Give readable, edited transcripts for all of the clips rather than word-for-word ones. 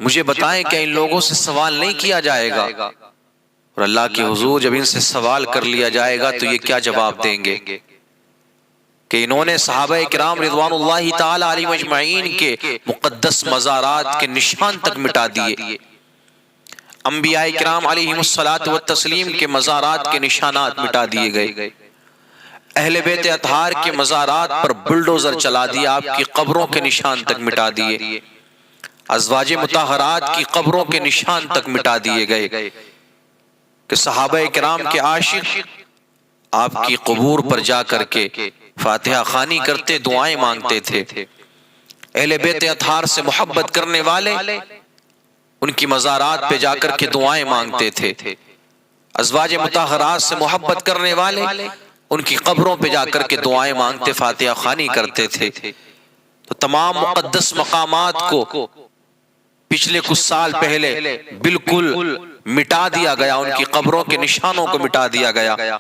مجھے بتائیں کہ ان لوگوں سے سوال نہیں کیا جائے گا؟ اور اللہ کے حضور جب ان سے سوال کر لیا جائے گا تو یہ کیا جواب دیں گے کہ انہوں نے صحابہ کرام رضوان اللہ تعالی علیہم اجمعین کے مقدس مزارات کے نشان تک مٹا دیے، انبیاء کرام علیہم الصلاۃ والتسلیم کے مزارات کے نشانات مٹا دیے گئے، اہل بیت اطہار کے مزارات پر بلڈوزر چلا دیا، آپ کی قبروں کے نشان تک مٹا دیے، ازواج مطہرات کی قبروں کے نشان تک مٹا دیے گئے کہ صحابہ کرام کے عاشق آپ کی قبور پر جا کر کے فاتحہ خوانی کرتے، دعائیں مانگتے تھے، اہل بیت اطہار سے محبت کرنے والے ان کی مزارات پہ جا کر کے دعائیں مانگتے تھے، ازواج مطہرات سے محبت کرنے والے ان کی قبروں پہ جا کر کے دعائیں مانگتے، فاتحہ خوانی کرتے تھے۔ تو تمام مقدس مقامات کو پچھلے کچھ سال پہلے بالکل مٹا دیا گیا، ان کی قبروں کے نشانوں کو مٹا دیا گیا،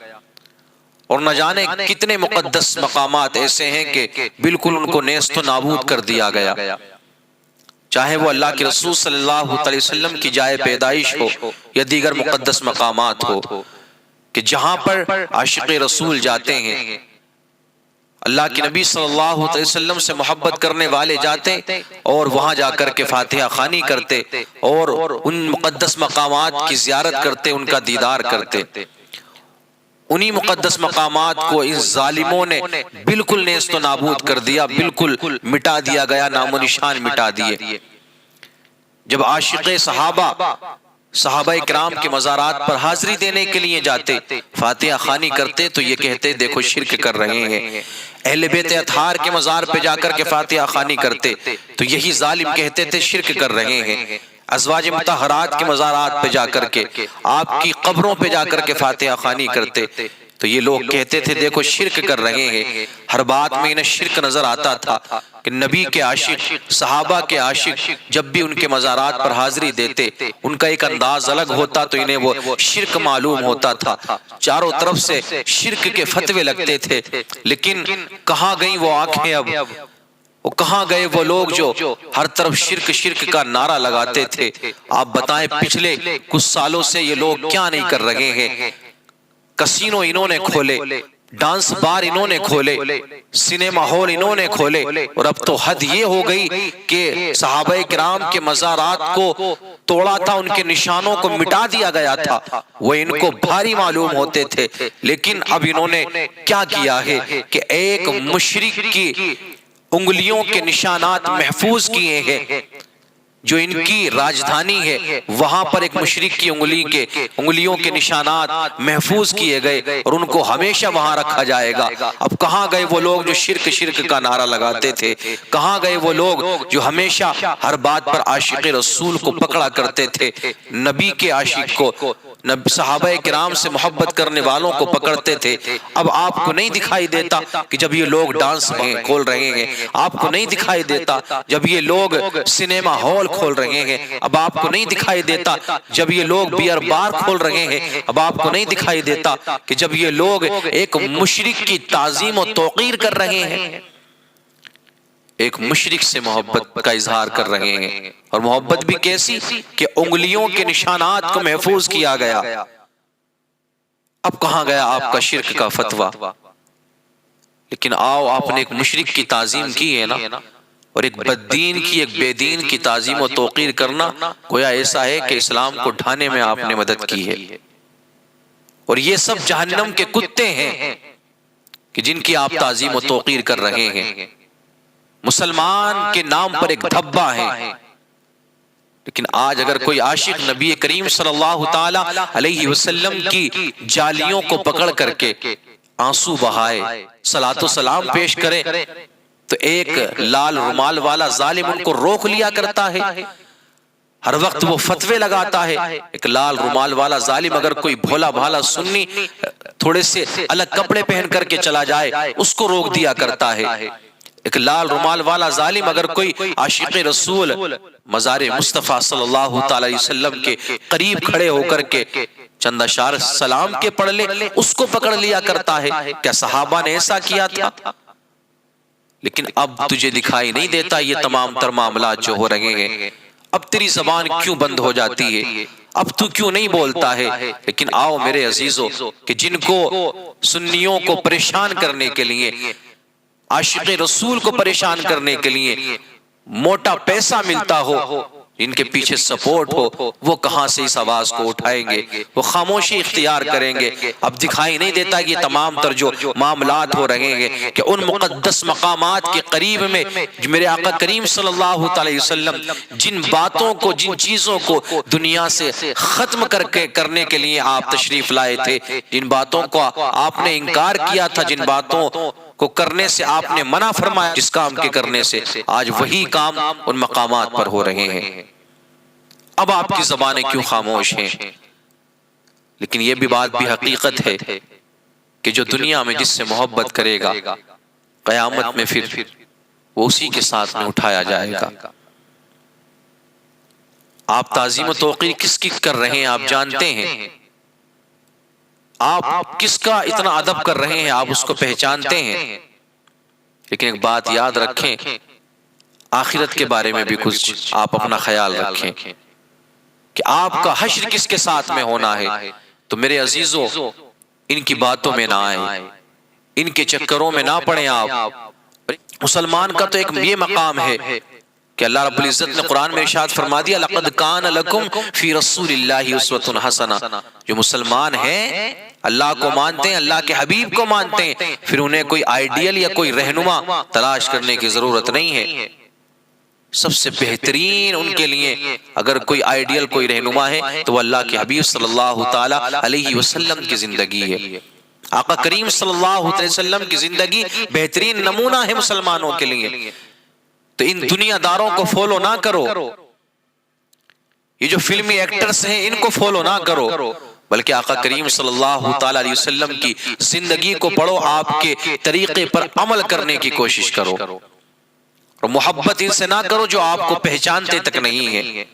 اور نہ جانے کتنے مقدس مقامات ایسے ہیں کہ بالکل ان کو نیست و نابود کر دیا گیا، چاہے وہ اللہ کے رسول صلی اللہ علیہ وسلم کی جائے پیدائش ہو یا دیگر مقدس مقامات ہو، کہ جہاں پر عاشق رسول جاتے ہیں، اللہ کے نبی صلی اللہ علیہ وسلم سے محبت کرنے والے جاتے اور وہاں جا کر کے فاتحہ خوانی کرتے اور ان مقدس مقامات کی زیارت کرتے، ان کا دیدار کرتے۔ انہی مقدس مقامات کو ان ظالموں نے بالکل نیست و نابود کر دیا، بالکل مٹا دیا گیا، نام و نشان مٹا دیے۔ جب عاشق صحابہ کرام کے مزارات پر حاضری دینے کے لیے جاتے، فاتحہ خوانی کرتے تو یہ کہتے دیکھو شرک کر رہے ہیں، اہل بیت اطہار کے مزار پہ جا کر کے فاتحہ خوانی کرتے تو یہی ظالم کہتے تھے شرک کر رہے ہیں، ازواج مطہرات کے مزارات پہ جا کر کے، آپ کی قبروں پہ جا کر کے فاتحہ خوانی کرتے تو یہ لوگ کہتے تھے دیکھو شرک کر رہے ہیں۔ ہر بات میں انہیں شرک نظر آتا تھا کہ نبی کے عاشق، صحابہ کے عاشق جب بھی ان کے مزارات پر حاضری دیتے، ان کا ایک انداز الگ ہوتا تو انہیں وہ شرک معلوم ہوتا تھا، چاروں طرف سے شرک کے فتوے لگتے تھے۔ لیکن کہاں گئیں وہ آنکھیں اب؟ وہ کہاں گئے وہ لوگ جو ہر طرف شرک شرک کا نعرہ لگاتے تھے؟ آپ بتائیں پچھلے کچھ سالوں سے یہ لوگ کیا نہیں کر رہے ہیں؟ کسینو انہوں نے کھولے، ڈانس بار انہوں نے کھولے، سینما ہال انہوں نے کھولے، اور اب تو حد یہ ہو گئی کہ صحابہ کرام کے مزارات کو توڑا تھا، ان کے نشانوں کو مٹا دیا گیا تھا، وہ ان کو بھاری معلوم ہوتے تھے۔ لیکن اب انہوں نے کیا کیا ہے کہ ایک مشرک کی انگلیوں کے نشانات محفوظ کیے ہیں، جو ان کی راجدھانی ہے وہاں پر ایک مشرک کی انگلیوں کے نشانات محفوظ کیے گئے اور ان کو ہمیشہ وہاں رکھا جائے گا۔ اب کہاں گئے وہ لوگ جو شرک شرک کا نعرہ لگاتے تھے؟ کہاں گئے وہ لوگ جو ہمیشہ ہر بات پر عاشق رسول کو پکڑا کرتے تھے، نبی کے عاشق کو، صحابہ کرام سے محبت کرنے والوں کو پکڑتے تھے؟ اب آپ کو نہیں دکھائی دیتا کہ جب یہ لوگ ڈانس کھول رہے ہیں، آپ کو نہیں دکھائی دیتا جب یہ لوگ سینما ہال کھول رہے ہیں، اب آپ کو نہیں دکھائی دیتا جب یہ لوگ بیئر بار کھول رہے ہیں، اب آپ کو نہیں دکھائی دیتا کہ جب یہ لوگ ایک مشرک کی تعظیم و توقیر کر رہے ہیں، ایک مشرک سے محبت کا اظہار کر رہے ہیں، اور محبت بھی کیسی کہ انگلیوں کے نشانات کو محفوظ کیا گیا۔ اب کہاں گیا آپ کا شرک کا فتویٰ؟ لیکن آؤ، آپ نے ایک مشرک کی تعظیم کی ہے نا، اور ایک بددین کی، ایک بے دین کی تعظیم و توقیر کرنا گویا ایسا ہے کہ اسلام کو ڈھانے میں آپ نے مدد کی ہے، اور یہ سب جہنم کے کتے ہیں کہ جن کی آپ تعظیم و توقیر کر رہے ہیں۔ مسلمان کے نام پر ایک دھبا ہے، لیکن آج اگر کوئی عاشق نبی کریم صلی اللہ تعالی علیہ وسلم کی جالیوں کو پکڑ کر کے آنسو بہائے، صلاۃ و سلام پیش کرے، تو ایک لال رومال والا ظالم ان کو روک لیا کرتا ہے، ہر وقت وہ فتوے لگاتا ہے۔ ایک لال رومال والا ظالم اگر کوئی بھولا بھالا سنی تھوڑے سے الگ کپڑے پہن کر کے چلا جائے، اس کو روک دیا کرتا ہے۔ ایک لال رومال والا ظالم اگر کوئی عاشق رسول مزار مصطفیٰ صلی اللہ تعالی علیہ وسلم کے قریب کھڑے ہو کر کے چند اشعار سلام کے پڑھ لے، اس کو پکڑ لیا کرتا ہے۔ کیا صحابہ نے ایسا کیا تھا؟ لیکن اب تجھے دکھائی نہیں دیتا یہ تمام تر معاملات جو ہو رہے ہیں؟ اب تیری زبان کیوں بند ہو جاتی ہے، اب تو کیوں نہیں بولتا ہے؟ لیکن آؤ میرے عزیزو کہ جن کو سنیوں کو پریشان کرنے کے لیے، عاشق رسول کو پریشان کرنے کے لیے موٹا پیسہ ملتا ہو، ان کے پیچھے سپورٹ ہو، وہ کہاں سے اس آواز کو اٹھائیں گے؟ وہ خاموشی اختیار کریں گے۔ اب دکھائی نہیں دیتا کہ تمام تر جو معاملات ہو رہے ہیں کہ ان مقدس مقامات کے قریب میں میرے آقا کریم صلی اللہ علیہ وسلم جن باتوں کو، جن چیزوں کو دنیا سے ختم کرنے کے لیے آپ تشریف لائے تھے، جن باتوں کو آپ نے انکار کیا تھا، جن باتوں کو کرنے سے آپ نے منع فرمایا، جس کام کے کرنے سے، آج وہی کام ان مقامات پر ہو رہے ہیں۔ اب آپ کی زبانیں کیوں خاموش ہیں؟ لیکن یہ بھی بات بھی حقیقت ہے کہ جو دنیا میں جس سے محبت کرے گا، قیامت میں پھر وہ اسی کے ساتھ میں اٹھایا جائے گا۔ آپ تعظیم و توقیر کس کی کر رہے ہیں آپ جانتے ہیں؟ آپ کس کا اتنا ادب کر رہے ہیں آپ اس کو پہچانتے ہیں؟ لیکن ایک بات یاد رکھیں، آخرت کے بارے میں بھی کچھ آپ اپنا خیال رکھیں کہ آپ کا حشر کس کے ساتھ میں ہونا ہے۔ تو میرے عزیزو، ان کی باتوں میں نہ آئیں، ان کے چکروں میں نہ پڑیں آپ۔ مسلمان کا تو ایک یہ مقام ہے کہ اللہ رب العزت نے قرآن میں ارشاد فرما دیا، لَقَدْ كَانَ لَكُمْ فِي رَسُولِ اللَّهِ أُسْوَةٌ حَسَنَةٌ۔ جو مسلمان ہیں، اللہ کو مانتے ہیں، اللہ کے حبیب کو مانتے ہیں، پھر انہیں کوئی آئیڈیل یا کوئی رہنما تلاش کرنے کی ضرورت نہیں ہے۔ سب سے بہترین ان کے لیے اگر کوئی آئیڈیل، کوئی رہنما ہے تو وہ اللہ کے حبیب صلی اللہ تعالی علیہ وسلم کی زندگی ہے۔ آقا کریم صلی اللہ علیہ وسلم کی زندگی بہترین نمونہ ہے مسلمانوں کے لیے۔ تو ان دنیا داروں کو فالو نہ کرو، یہ جو فلمی ایکٹرز ہیں ان کو فالو نہ کرو، بلکہ آقا کریم صلی اللہ تعالی علیہ وسلم کی زندگی کو پڑھو، آپ کے طریقے پر عمل کرنے کی کوشش کرو، اور محبت ان سے نہ کرو جو آپ کو پہچانتے تک نہیں ہے۔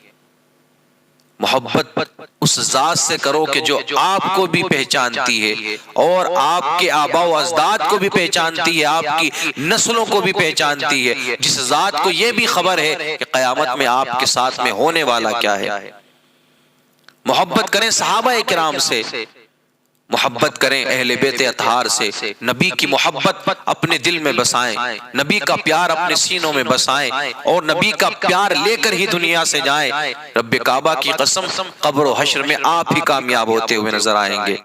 محبت اس ذات سے کرو کہ جو آپ کو بھی پہچانتی ہے اور آپ کے آباء و اجداد کو بھی پہچانتی ہے، آپ کی نسلوں کو بھی پہچانتی ہے، جس ذات کو یہ بھی خبر ہے کہ قیامت میں آپ کے ساتھ میں ہونے والا کیا ہے۔ محبت کریں صحابہ کرام سے، محبت کریں اہل بیت اطہار سے، نبی کی محبت اپنے دل میں بسائیں، نبی کا پیار اپنے سینوں میں بسائیں، اور نبی کا پیار لے کر ہی دنیا سے جائیں۔ رب کعبہ کی قسم، قبر و حشر میں آپ ہی کامیاب ہوتے ہوئے نظر آئیں گے۔